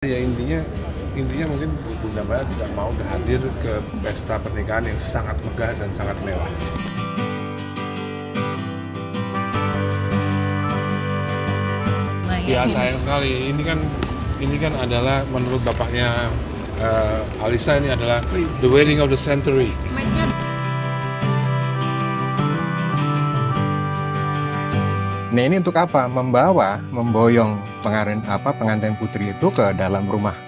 Ya intinya mungkin Bunda Maya tidak mau hadir ke pesta pernikahan yang sangat megah dan sangat mewah. Ya sayang sekali, ini kan adalah menurut bapaknya Alisa ini adalah the wedding of the century. Nah ini untuk apa? Memboyong pengantin putri itu ke dalam rumah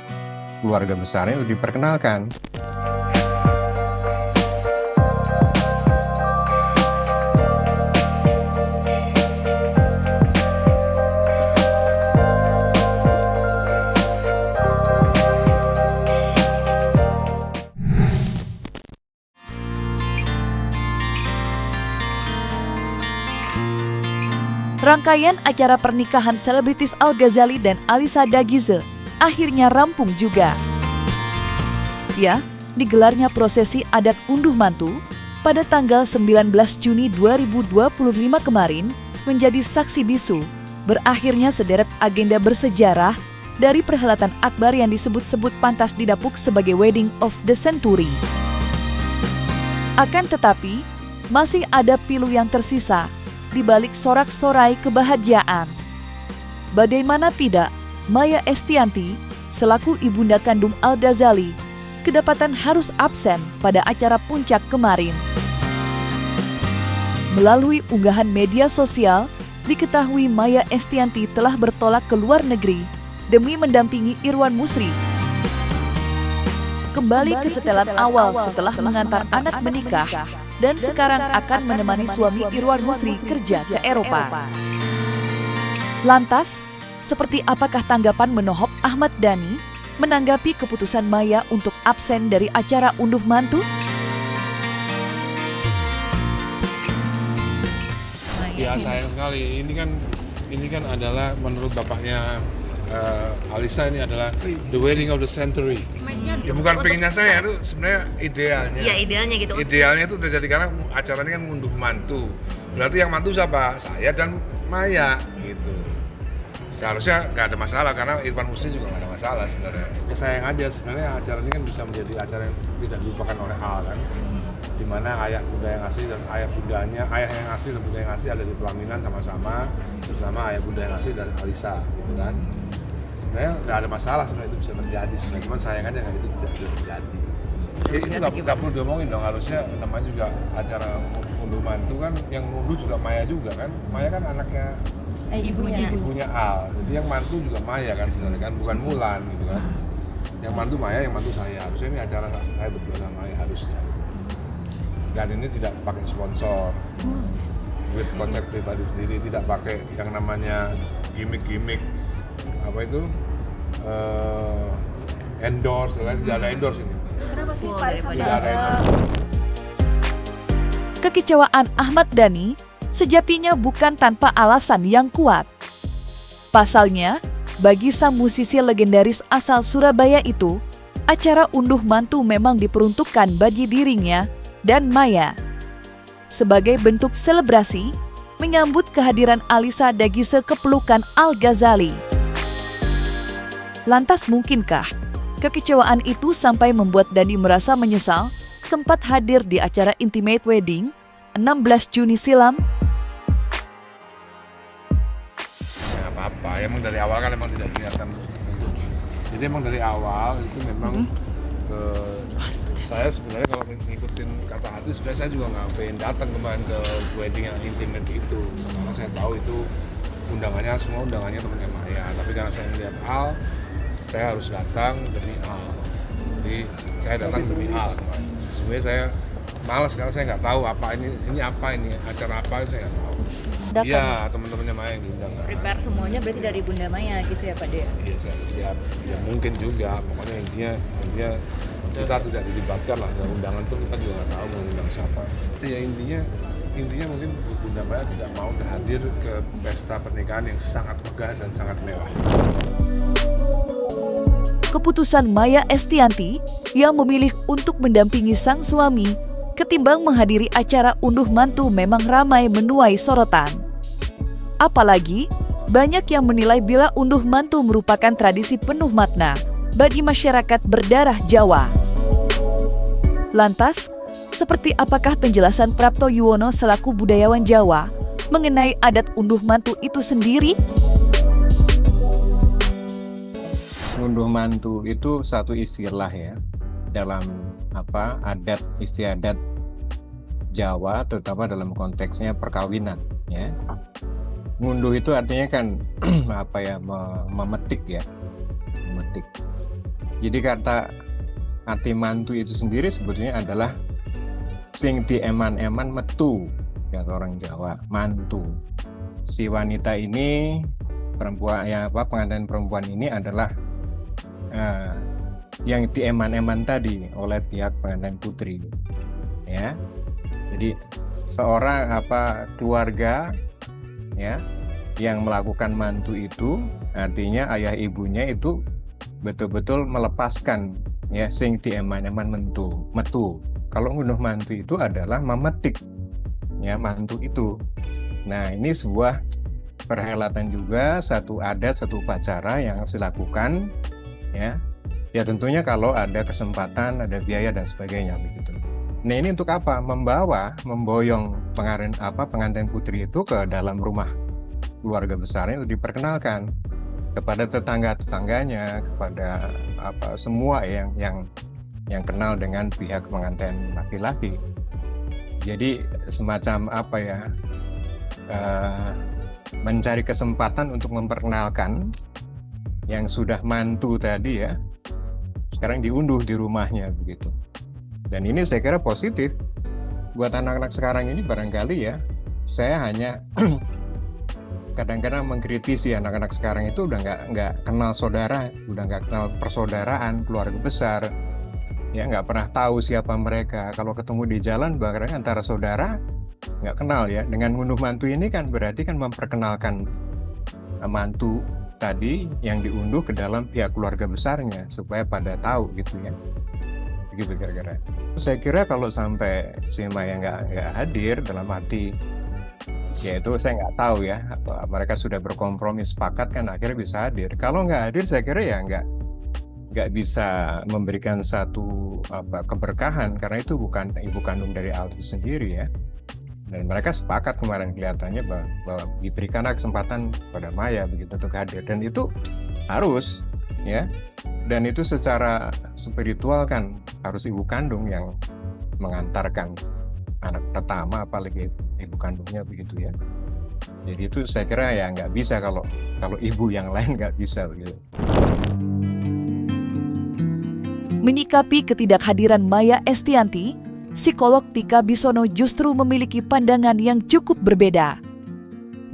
keluarga besarnya untuk diperkenalkan. Rangkaian acara pernikahan selebritis Al-Ghazali dan Alisa Dagize akhirnya rampung juga. Ya, digelarnya prosesi adat unduh mantu pada tanggal 19 Juni 2025 kemarin menjadi saksi bisu berakhirnya sederet agenda bersejarah dari perhelatan akbar yang disebut-sebut pantas didapuk sebagai wedding of the century. Akan tetapi, masih ada pilu yang tersisa di balik sorak-sorai kebahagiaan. Bagaimana tidak, Maya Estianty, selaku ibunda kandung Al-Ghazali, kedapatan harus absen pada acara puncak kemarin. Melalui unggahan media sosial, diketahui Maya Estianty telah bertolak ke luar negeri demi mendampingi Irwan Musri. Kembali ke setelan awal setelah mengantar anak menikah, dan sekarang akan menemani suami Irwan Musri kerja ke Eropa. Lantas, seperti apakah tanggapan Menohop Ahmad Dhani menanggapi keputusan Maya untuk absen dari acara unduh mantu? Ya sayang sekali, ini kan adalah menurut bapaknya Alisa ini adalah the wedding of the century. Ya bukan pengennya saya, itu sebenarnya idealnya. Ya idealnya gitu. Idealnya itu terjadi karena acara ini kan ngunduh mantu. Berarti yang mantu siapa? Saya dan Maya gitu. Seharusnya nggak ada masalah karena Irwan Musri juga nggak ada masalah sebenarnya. Ya sayang aja sebenarnya acara ini kan bisa menjadi acara yang tidak dilupakan oleh Al kan. Dimana ayah bunda yang asli dan ayah yang asli dan bunda yang asli ada di pelaminan sama-sama bersama ayah bunda yang asli dan Alisa gitu kan. Sebenarnya nggak ada masalah sebenarnya itu bisa terjadi sebenarnya, cuman sayang aja nggak itu tidak bisa terjadi. Itu nggak perlu diomongin dong, harusnya namanya juga acara unduh mantu kan yang ngunduh juga Maya juga kan. Maya kan anaknya ibunya Al, jadi yang mantu juga Maya kan sebenarnya kan, bukan Mulan gitu kan. Yang mantu Maya, yang mantu saya, harusnya ini acara saya berdua sama Maya harusnya. Dan ini tidak pakai sponsor, duit kocek pribadi sendiri, tidak pakai yang namanya gimmick apa itu endorse, tidak ada endorse ini. Kenapa sih Tidak ada endorse. Kekecewaan Ahmad Dhani sejatinya bukan tanpa alasan yang kuat. Pasalnya, bagi sang musisi legendaris asal Surabaya itu, acara unduh mantu memang diperuntukkan bagi dirinya dan Maya. Sebagai bentuk selebrasi, menyambut kehadiran Alisa Dagize ke pelukan Al-Ghazali. Lantas mungkinkah kekecewaan itu sampai membuat Dhani merasa menyesal sempat hadir di acara intimate wedding 16 Juni silam? Ya apa-apa, emang dari awal kan emang tidak diniatkan. Jadi emang dari awal itu memang saya sebenarnya kalau ngikutin kata hati sebenarnya saya juga nggak pengen datang kemarin ke wedding yang intimate itu karena saya tahu itu semua undangannya temannya Maya, tapi karena saya melihat Al, saya harus datang demi Al. Jadi saya datang demi Al kemarin. Sebenarnya saya malas karena saya nggak tahu apa ini acara apa saya nggak tahu. Iya, teman-temannya Maya yang diundang. Prepare semuanya berarti dari Bunda Maya gitu ya Pak De? Iya, saya siap. Ya mungkin juga, pokoknya intinya kita tidak dilibatkan lah dalam undangan itu, kita juga nggak tahu mau undang siapa. Ya intinya mungkin Bunda Maya tidak mau hadir ke pesta pernikahan yang sangat megah dan sangat mewah. Keputusan Maya Estianty yang memilih untuk mendampingi sang suami ketimbang menghadiri acara unduh mantu memang ramai menuai sorotan. Apalagi Banyak yang menilai bila unduh mantu merupakan tradisi penuh makna bagi masyarakat berdarah Jawa. Lantas, seperti apakah penjelasan Prapto Yuwono selaku budayawan Jawa mengenai adat unduh mantu itu sendiri? Unduh mantu itu satu istilah ya dalam adat istiadat Jawa, terutama dalam konteksnya perkawinan ya. Ngunduh itu artinya kan memetik ya, memetik. Jadi kata arti mantu itu sendiri sebetulnya adalah sing dieman-eman metu, kata orang Jawa, mantu. Si wanita ini perempuan pengantin perempuan ini adalah yang dieman-eman tadi oleh pihak pengantin putri ya. Jadi seorang keluarga ya yang melakukan mantu itu artinya ayah ibunya itu betul-betul melepaskan ya sing dieman-eman metu. Kalau ngunduh mantu itu adalah memetik ya mantu itu. Nah, ini sebuah perhelatan juga, satu adat, satu upacara yang harus dilakukan ya. Ya tentunya kalau ada kesempatan, ada biaya dan sebagainya begitu. Nah, ini untuk apa? Memboyong pengantin putri itu ke dalam rumah keluarga besarnya untuk diperkenalkan kepada tetangga-tetangganya, kepada semua yang kenal dengan pihak pengantin laki-laki. Jadi semacam mencari kesempatan untuk memperkenalkan yang sudah mantu tadi ya, sekarang diunduh di rumahnya begitu. Dan ini saya kira positif buat anak-anak sekarang ini. Barangkali ya, saya hanya kadang-kadang mengkritisi anak-anak sekarang itu udah nggak kenal saudara, udah nggak kenal persaudaraan, keluarga besar, ya nggak pernah tahu siapa mereka. Kalau ketemu di jalan bahkan antara saudara nggak kenal ya. Dengan ngunduh mantu ini kan berarti kan memperkenalkan mantu tadi yang diunduh ke dalam pihak keluarga besarnya supaya pada tahu gitu ya. Begitu kira-kira. Saya kira kalau sampai si Maya nggak hadir, dalam arti ya itu saya nggak tahu ya, mereka sudah berkompromi sepakat kan akhirnya bisa hadir. Kalau nggak hadir saya kira ya nggak bisa memberikan satu keberkahan, karena itu bukan ibu kandung dari Al itu sendiri ya. Dan mereka sepakat kemarin kelihatannya bahwa diberikanlah kesempatan pada Maya begitu untuk hadir, dan itu harus ya. Dan itu secara spiritual kan harus ibu kandung yang mengantarkan anak pertama, apalagi ibu kandungnya begitu ya. Jadi itu saya kira ya nggak bisa kalau ibu yang lain nggak bisa begitu. Menyikapi ketidakhadiran Maya Estianty, psikolog Tika Bisono justru memiliki pandangan yang cukup berbeda.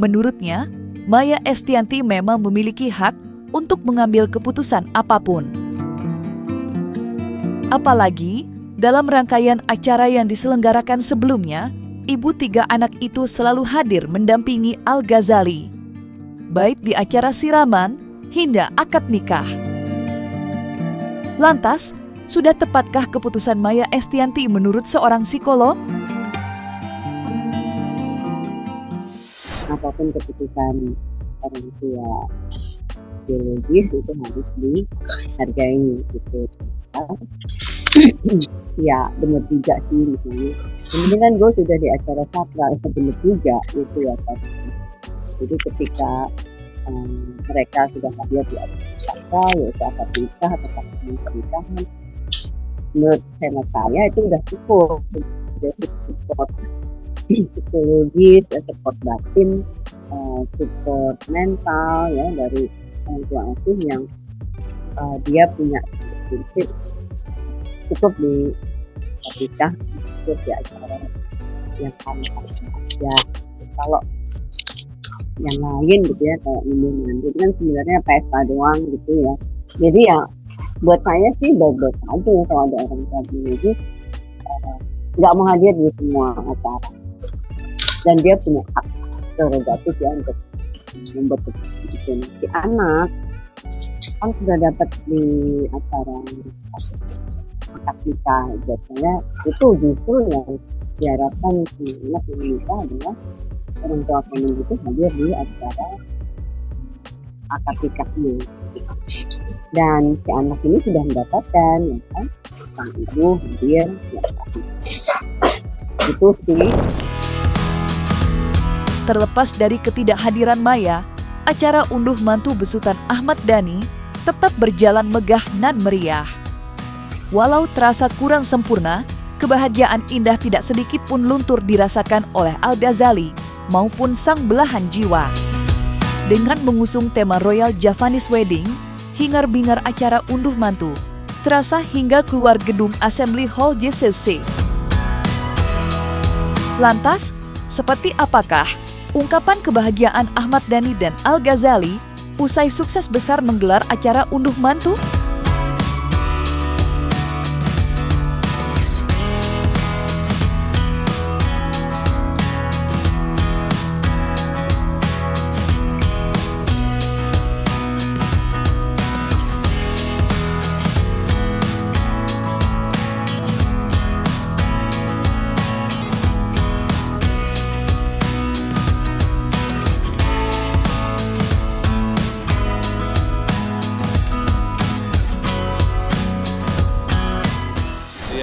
Menurutnya, Maya Estianty memang memiliki hak untuk mengambil keputusan apapun. Apalagi, dalam rangkaian acara yang diselenggarakan sebelumnya, ibu 3 anak itu selalu hadir mendampingi Al-Ghazali, baik di acara siraman hingga akad nikah. Lantas, sudah tepatkah keputusan Maya Estianty menurut seorang psikolog? Apapun keputusan orang tua biologis itu harus dihargai gitu. Ya benar juga sih misalnya. Kemudian kan gue sudah di acara sakral, benar juga gitu ya Pak. Jadi ketika mereka sudah hadir di acara sakral, yaitu akad nikah atau pernikahan, menurut hemat saya itu udah cukup. Jadi support psikologis, support batin, support mental ya dari orang tua asuh yang dia punya prinsip cukup di nikah, cukup di acara yang harus ya. Kalau yang lain gitu ya, kayak ini kan sebenarnya pesta doang gitu ya. Jadi ya buat saya sih baik-baik aja ya kalau ada orang tua biologis nggak mau hadir di semua acara, dan dia punya hak prerogatif ya untuk membuat keputusan. Si anak kan sudah dapat di acara akad nikah, biasanya itu justru yang diharapkan anak yang nikah adalah orang tua kandung itu hadir di acara akad nikahnya. Dan si anak ini sudah mendapatkan, ya kan, sang ibu hadir, ya kan. Itu sih. Terlepas dari ketidakhadiran Maya, acara unduh mantu besutan Ahmad Dhani tetap berjalan megah nan meriah. Walau terasa kurang sempurna, kebahagiaan indah tidak sedikit pun luntur dirasakan oleh Al-Ghazali maupun sang belahan jiwa. Dengan mengusung tema Royal Javanese Wedding, hingar-bingar acara unduh mantu terasa hingga keluar gedung Assembly Hall JCC. Lantas, seperti apakah ungkapan kebahagiaan Ahmad Dhani dan Al-Ghazali usai sukses besar menggelar acara unduh mantu?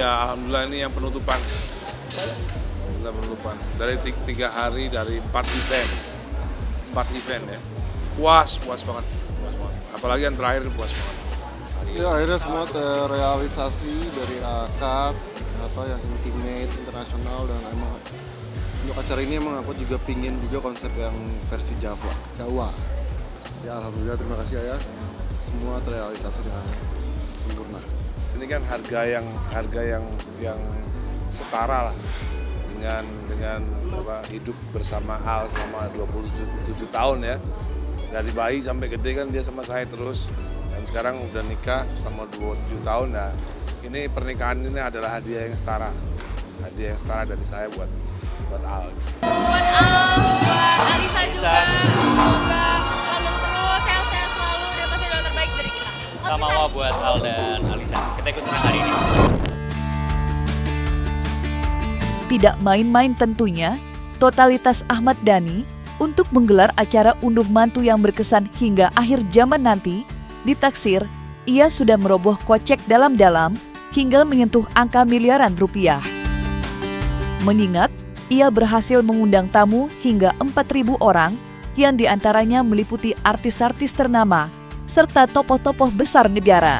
Ya, alhamdulillah ini yang penutupan. Alhamdulillah penutupan. Dari 3 hari, dari 4 event ya. Puas banget. Apalagi yang terakhir puas banget. Ya akhirnya semua terrealisasi dari akad, yang intimate, internasional, dan emang untuk acara ini emang aku juga pingin juga konsep yang versi Jawa. Ya alhamdulillah, terima kasih ya. Semua terrealisasi dengan sempurna. Ini kan harga yang setara lah dengan hidup bersama Al selama 27 tahun ya. Dari bayi sampai gede kan dia sama saya terus, dan sekarang udah nikah selama 27 tahun. Nah, ini pernikahan ini adalah hadiah yang setara dari saya buat Al. Buat Al, buat Alisa juga, semoga langgeng terus, sehat-sehat selalu, dan pasti doa terbaik dari kita. Sama buat Al dan Alisa. Kita ikut senang hari ini. Tidak main-main tentunya, totalitas Ahmad Dhani untuk menggelar acara unduh mantu yang berkesan hingga akhir zaman nanti, ditaksir ia sudah meroboh kocek dalam-dalam hingga menyentuh angka miliaran rupiah. Mengingat ia berhasil mengundang tamu hingga 4.000 orang yang diantaranya meliputi artis-artis ternama serta tokoh-tokoh besar negara.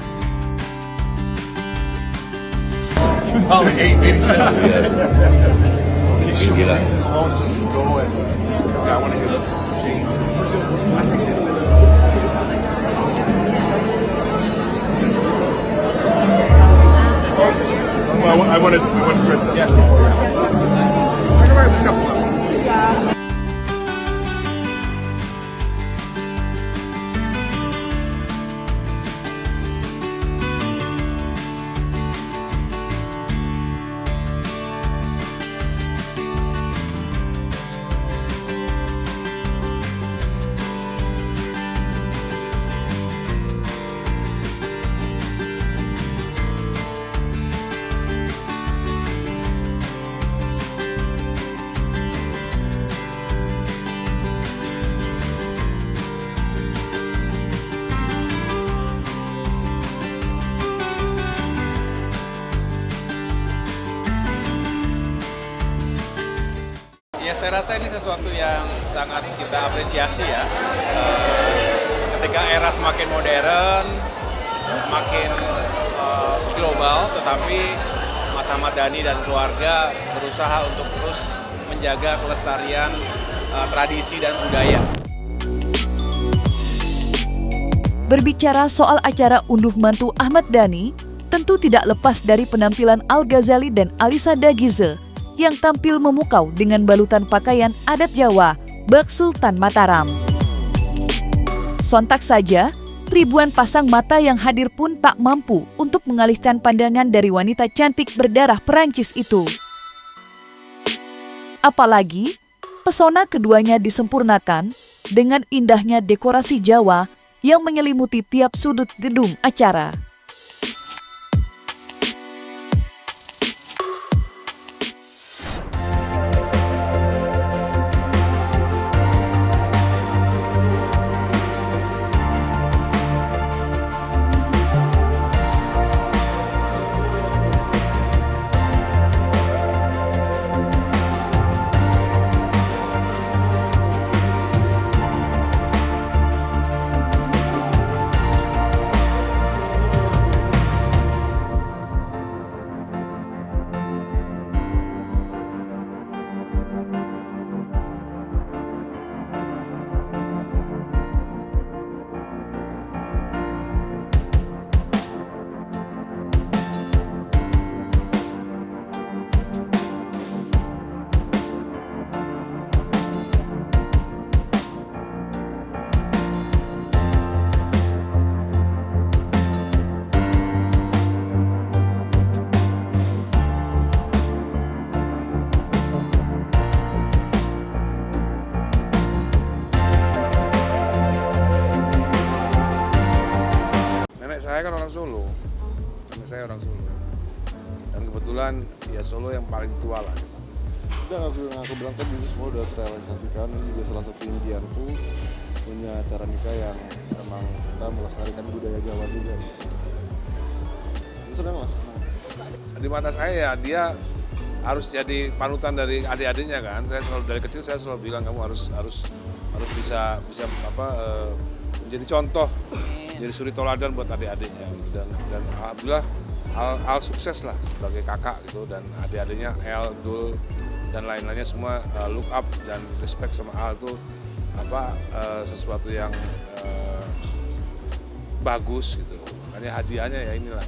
I want to dress up. Yes. Ya, saya rasa ini sesuatu yang sangat kita apresiasi ya. Ketika era semakin modern, semakin global, tetapi Mas Ahmad Dhani dan keluarga berusaha untuk terus menjaga kelestarian tradisi dan budaya. Berbicara soal acara unduh mantu Ahmad Dhani, tentu tidak lepas dari penampilan Al-Ghazali dan Alisa Dagize yang tampil memukau dengan balutan pakaian adat Jawa, Bak Sultan Mataram. Sontak saja, ribuan pasang mata yang hadir pun tak mampu untuk mengalihkan pandangan dari wanita cantik berdarah Perancis itu. Apalagi, pesona keduanya disempurnakan dengan indahnya dekorasi Jawa yang menyelimuti tiap sudut gedung acara. saya kan orang Solo, nenek saya orang Solo, dan kebetulan ya Solo yang paling tua lah. Udah aku bilang tadi semua udah terrealisasikan. Ini juga salah satu impianku punya acara nikah yang memang kita melestarikan budaya Jawa juga. Gitu. Senang lah. Di mata saya ya dia harus jadi panutan dari adik-adiknya kan. Saya selalu dari kecil saya selalu bilang kamu harus bisa menjadi contoh, jadi suri toladan buat adik-adiknya dan alhamdulillah Al sukses lah sebagai kakak gitu, dan adik-adiknya El, Dul dan lain-lainnya semua look up dan respect sama Al tuh sesuatu yang bagus gitu. Makanya hadiahnya ya inilah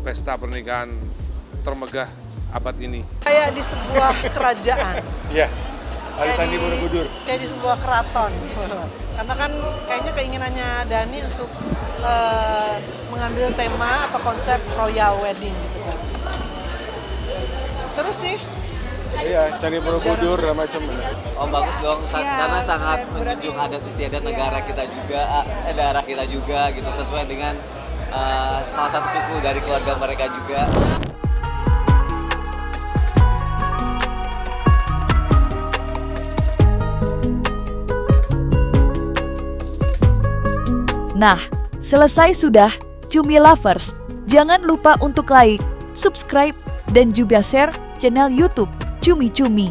pesta pernikahan termegah abad ini. Kayak di sebuah kerajaan. Iya. Alisandi Borobudur. Kayak di sebuah keraton. Karena kan kayaknya keinginannya Dani untuk mengambil tema atau konsep royal wedding gitu kan. Seru sih. Iya, Candi Borobudur dan macam. Oh bagus dong, karena sangat menjunjung adat istiadat negara kita juga, daerah kita juga gitu, sesuai dengan salah satu suku dari keluarga mereka juga. Nah, selesai sudah Cumi Lovers. Jangan lupa untuk like, subscribe, dan juga share channel YouTube Cumi Cumi.